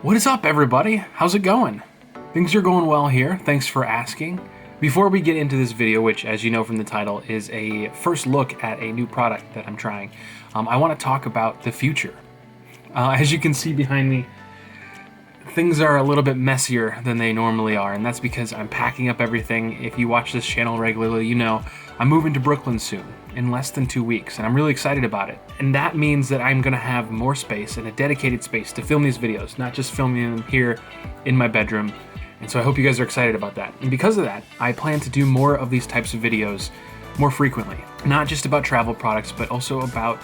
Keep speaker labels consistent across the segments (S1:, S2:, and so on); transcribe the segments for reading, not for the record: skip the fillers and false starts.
S1: What is up, everybody? How's it going? Things are going well here. Thanks for asking. Before we get into this video, which, as you know from the title, is a first look at a new product that I'm trying, I want to talk about the future. As you can see behind me, things are a little bit messier than they normally are, and that's because I'm packing up everything. If you watch this channel regularly, you know I'm moving to Brooklyn soon, in less than 2 weeks, and I'm really excited about it. And that means that I'm gonna have more space and a dedicated space to film these videos, not just filming them here in my bedroom. And so I hope you guys are excited about that. And because of that, I plan to do more of these types of videos more frequently. Not just about travel products, but also about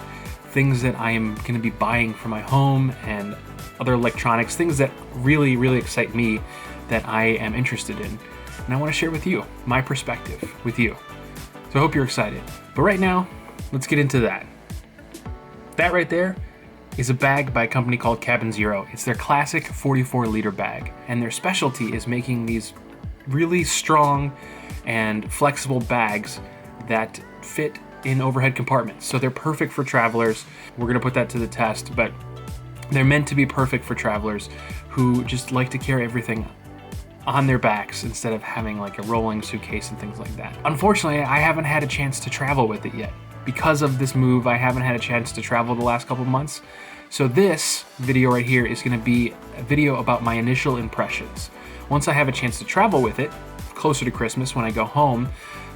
S1: things that I am gonna be buying for my home and other electronics, things that really, really excite me that I am interested in. And I wanna share with you, my perspective with you. So I hope you're excited. But right now, let's get into that. That right there is a bag by a company called CabinZero. It's their classic 44-liter bag. And their specialty is making these really strong and flexible bags that fit in overhead compartments. So they're perfect for travelers. We're gonna put that to the test, but they're meant to be perfect for travelers who just like to carry everything on their backs instead of having like a rolling suitcase and things like that. Unfortunately, I haven't had a chance to travel with it yet. Because of this move, I haven't had a chance to travel the last couple months. So this video right here is gonna be a video about my initial impressions. Once I have a chance to travel with it, closer to Christmas when I go home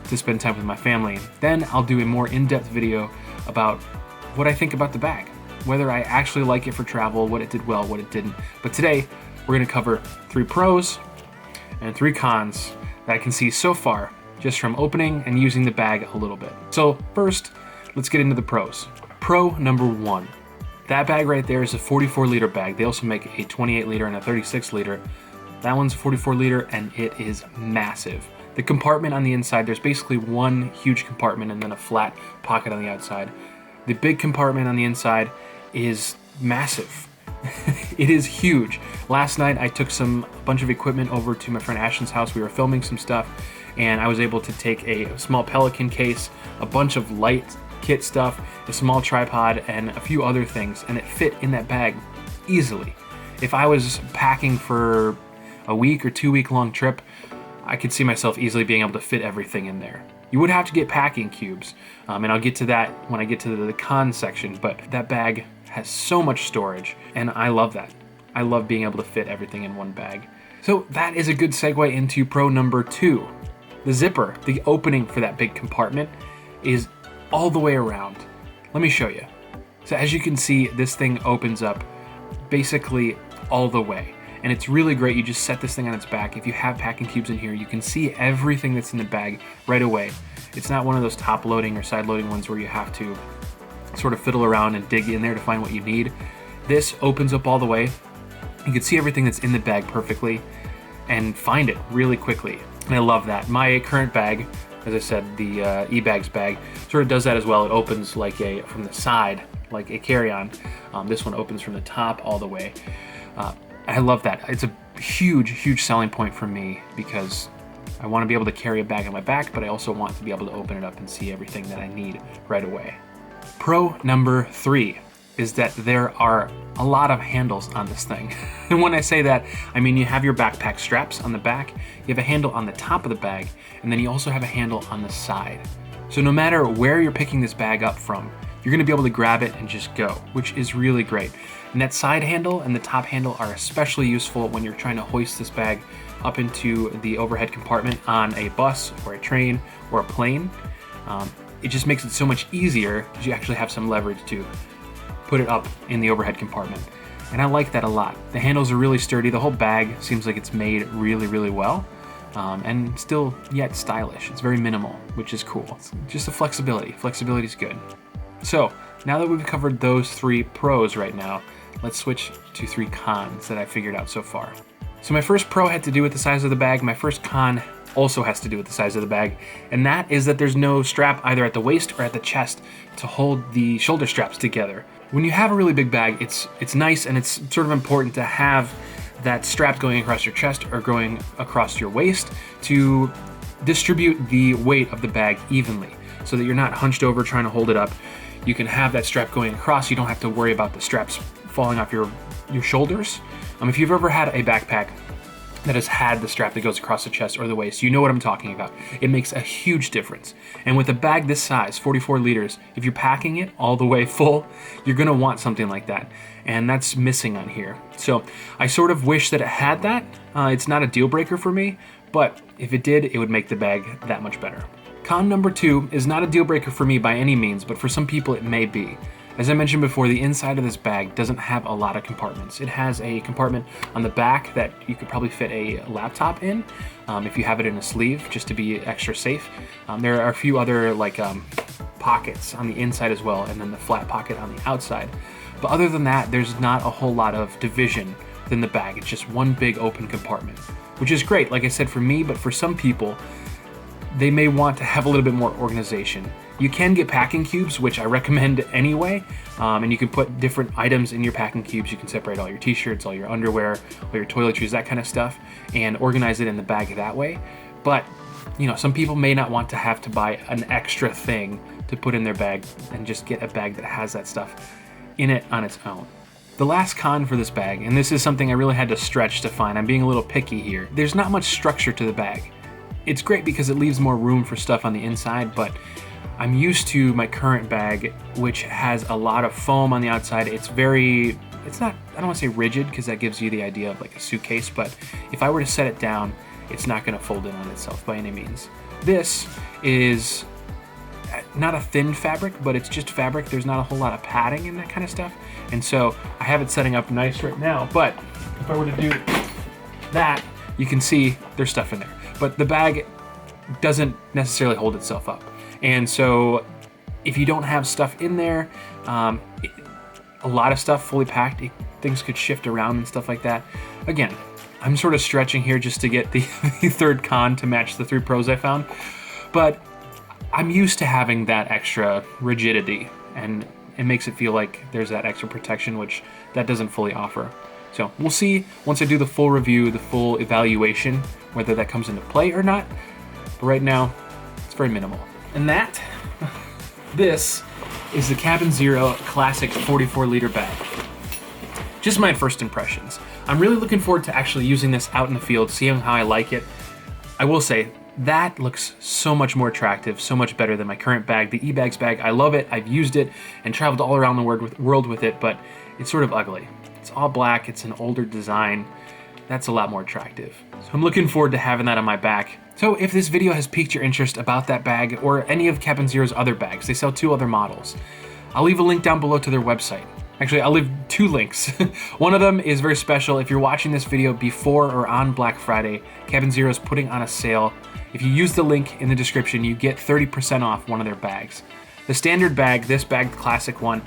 S1: to spend time with my family, then I'll do a more in-depth video about what I think about the bag, whether I actually like it for travel, what it did well, what it didn't. But today, we're gonna cover 3 pros and 3 cons that I can see so far just from opening and using the bag a little bit. So first, let's get into the pros. Pro number 1. That bag right there is a 44-liter bag. They also make a 28-liter and a 36-liter. That one's a 44-liter and it is massive. The compartment on the inside, there's basically one huge compartment and then a flat pocket on the outside. The big compartment on the inside is massive. It is huge. Last night I took a bunch of equipment over to my friend Ashton's house. We were filming some stuff and I was able to take a small Pelican case, a bunch of light kit stuff, a small tripod, and a few other things, and it fit in that bag easily. If I was packing for a week or 2-week long trip, I could see myself easily being able to fit everything in there. You would have to get packing cubes, and I'll get to that when I get to the con section, but that bag has so much storage, and I love that. I love being able to fit everything in one bag. So that is a good segue into pro number 2. The zipper, the opening for that big compartment, is all the way around. Let me show you. So as you can see, this thing opens up basically all the way. And it's really great. You just set this thing on its back. If you have packing cubes in here, you can see everything that's in the bag right away. It's not one of those top loading or side loading ones where you have to sort of fiddle around and dig in there to find what you need. This opens up all the way. You can see everything that's in the bag perfectly and find it really quickly. And I love that. My current bag, as I said, the eBags bag, sort of does that as well. It opens like from the side, like a carry-on. This one opens from the top all the way. I love that. It's a huge, huge selling point for me because I want to be able to carry a bag on my back, but I also want to be able to open it up and see everything that I need right away. Pro number 3 is that there are a lot of handles on this thing. And when I say that, I mean you have your backpack straps on the back, you have a handle on the top of the bag, and then you also have a handle on the side. So no matter where you're picking this bag up from, you're gonna be able to grab it and just go, which is really great. And that side handle and the top handle are especially useful when you're trying to hoist this bag up into the overhead compartment on a bus or a train or a plane. It just makes it so much easier because you actually have some leverage to put it up in the overhead compartment. And I like that a lot. The handles are really sturdy. The whole bag seems like it's made really, really well. And still yet stylish. It's very minimal, which is cool. It's just the flexibility. Flexibility is good. So now that we've covered those 3 pros right now, let's switch to 3 cons that I figured out so far. So my first pro had to do with the size of the bag. My first con also has to do with the size of the bag, and that is that there's no strap either at the waist or at the chest to hold the shoulder straps together. When you have a really big bag, it's nice and it's sort of important to have that strap going across your chest or going across your waist to distribute the weight of the bag evenly so that you're not hunched over trying to hold it up. You can have that strap going across. You don't have to worry about the straps falling off your shoulders. If you've ever had a backpack that has had the strap that goes across the chest or the waist, you know what I'm talking about. It makes a huge difference. And with a bag this size, 44 liters, if you're packing it all the way full, you're gonna want something like that. And that's missing on here. So I sort of wish that it had that. It's not a deal breaker for me, but if it did, it would make the bag that much better. Con number 2 is not a deal breaker for me by any means, but for some people it may be. As I mentioned before, the inside of this bag doesn't have a lot of compartments. It has a compartment on the back that you could probably fit a laptop in if you have it in a sleeve, just to be extra safe. There are a few other pockets on the inside as well, and then the flat pocket on the outside. But other than that, there's not a whole lot of division within the bag. It's just one big open compartment, which is great, like I said, for me, but for some people, they may want to have a little bit more organization. You can get packing cubes, which I recommend anyway, and you can put different items in your packing cubes. You can separate all your t-shirts, all your underwear, all your toiletries, that kind of stuff, and organize it in the bag that way. But, some people may not want to have to buy an extra thing to put in their bag and just get a bag that has that stuff in it on its own. The last con for this bag, and this is something I really had to stretch to find, I'm being a little picky here, there's not much structure to the bag. It's great because it leaves more room for stuff on the inside, but I'm used to my current bag, which has a lot of foam on the outside. It's not, I don't want to say rigid because that gives you the idea of like a suitcase, but if I were to set it down, it's not going to fold in on itself by any means. This is not a thin fabric, but it's just fabric. There's not a whole lot of padding and that kind of stuff. And so I have it setting up nice right now, but if I were to do that, you can see there's stuff in there. But the bag doesn't necessarily hold itself up. And so if you don't have stuff in there, a lot of stuff fully packed, things could shift around and stuff like that. Again, I'm sort of stretching here just to get the third con to match the 3 pros I found. But I'm used to having that extra rigidity, and it makes it feel like there's that extra protection, which that doesn't fully offer. So we'll see once I do the full review, the full evaluation, whether that comes into play or not. But right now, it's very minimal. And this is the CabinZero Classic 44-liter bag. Just my first impressions. I'm really looking forward to actually using this out in the field, seeing how I like it. I will say, that looks so much more attractive, so much better than my current bag, the eBags bag. I love it, I've used it, and traveled all around the world with it, but it's sort of ugly. It's all black, it's an older design. That's a lot more attractive. So I'm looking forward to having that on my back. So if this video has piqued your interest about that bag or any of CabinZero's other bags, they sell 2 other models. I'll leave a link down below to their website. Actually, I'll leave 2 links. One of them is very special. If you're watching this video before or on Black Friday, CabinZero is putting on a sale. If you use the link in the description, you get 30% off one of their bags. The standard bag, this bag, the classic one,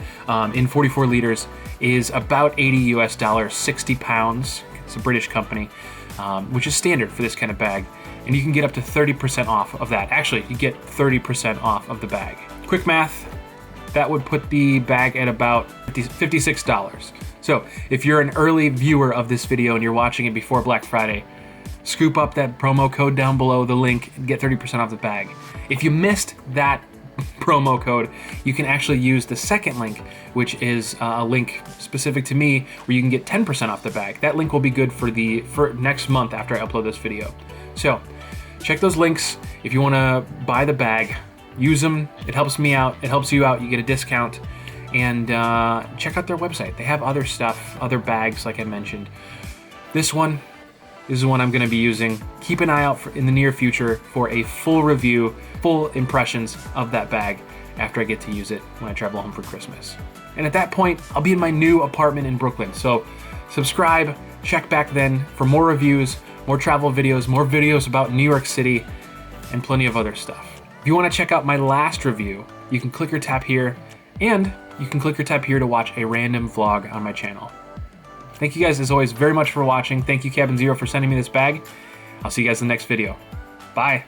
S1: in 44 liters, is about $80 US, 60 pounds. It's a British company, which is standard for this kind of bag. And you can get up to 30% off of that. Actually, you get 30% off of the bag. Quick math, that would put the bag at about $56. So if you're an early viewer of this video and you're watching it before Black Friday, scoop up that promo code down below the link and get 30% off the bag. If you missed that promo code, you can actually use the second link, which is a link specific to me where you can get 10% off the bag. That link will be good for next month after I upload this video. So check those links if you want to buy the bag. Use them. It helps me out. It helps you out. You get a discount. And check out their website. They have other stuff, other bags like I mentioned. This is the one I'm going to be using. Keep an eye out in the near future for a full review, full impressions of that bag after I get to use it when I travel home for Christmas. And at that point, I'll be in my new apartment in Brooklyn. So subscribe, check back then for more reviews, more travel videos, more videos about New York City, and plenty of other stuff. If you want to check out my last review, you can click or tap here, and you can click or tap here to watch a random vlog on my channel. Thank you guys, as always, very much for watching. Thank you, CabinZero, for sending me this bag. I'll see you guys in the next video. Bye.